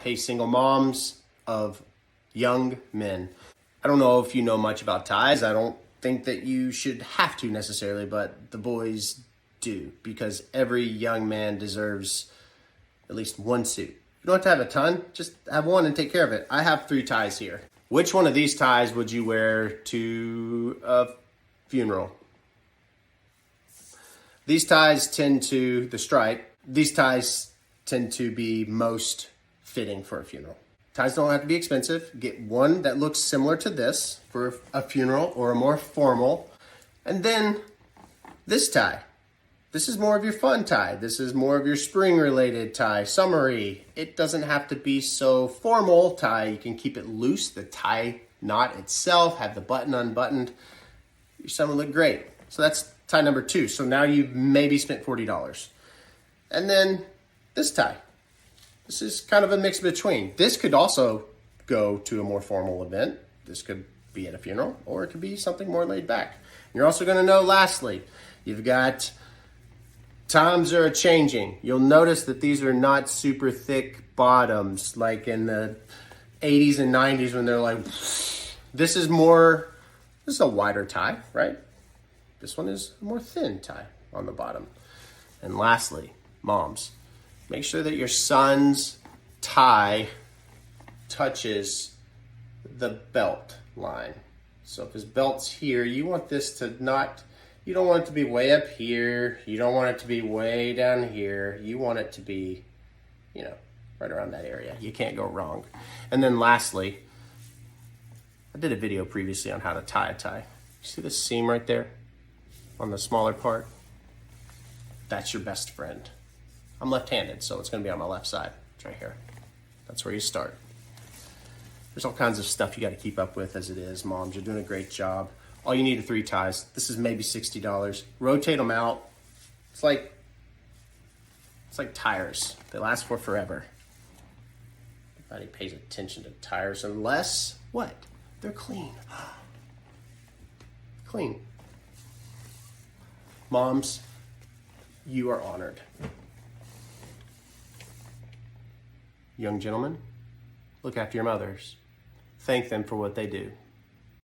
Hey, single moms of young men. I don't know if you know much about ties. I don't think that you should have to necessarily, but the boys do, because every young man deserves at least one suit. You don't have to have a ton, just have one and take care of it. I have 3 ties here. Which one of these ties would you wear to a funeral? These ties tend to, the stripe, these ties tend to be most fitting for a funeral. Ties don't have to be expensive. Get one that looks similar to this for a funeral or a more formal. And then this tie. This is more of your fun tie. This is more of your spring related tie, summery. It doesn't have to be so formal tie. You can keep it loose, the tie knot itself, have the button unbuttoned. Your son will look great. So that's tie number 2. So now you've maybe spent $40. And then this tie. This is kind of a mix between. This could also go to a more formal event. This could be at a funeral, or it could be something more laid back. You're also going to know, lastly, you've got times are changing. You'll notice that these are not super thick bottoms like in the 80s and 90s when they're like, this is a wider tie, right? This one is a more thin tie on the bottom. And lastly, moms, make sure that your son's tie touches the belt line. So if his belt's here, you want this to not, you don't want it to be way up here. You don't want it to be way down here. You want it to be, right around that area. You can't go wrong. And then lastly, I did a video previously on how to tie a tie. You see the seam right there on the smaller part? That's your best friend. I'm left-handed, so it's going to be on my left side. It's right here. That's where you start. There's all kinds of stuff you got to keep up with as it is. Moms, you're doing a great job. All you need are 3 ties. This is maybe $60. Rotate them out. It's like tires. They last for forever. Nobody pays attention to tires unless, what? They're clean. Clean. Moms, you are honored. Young gentlemen, look after your mothers. Thank them for what they do.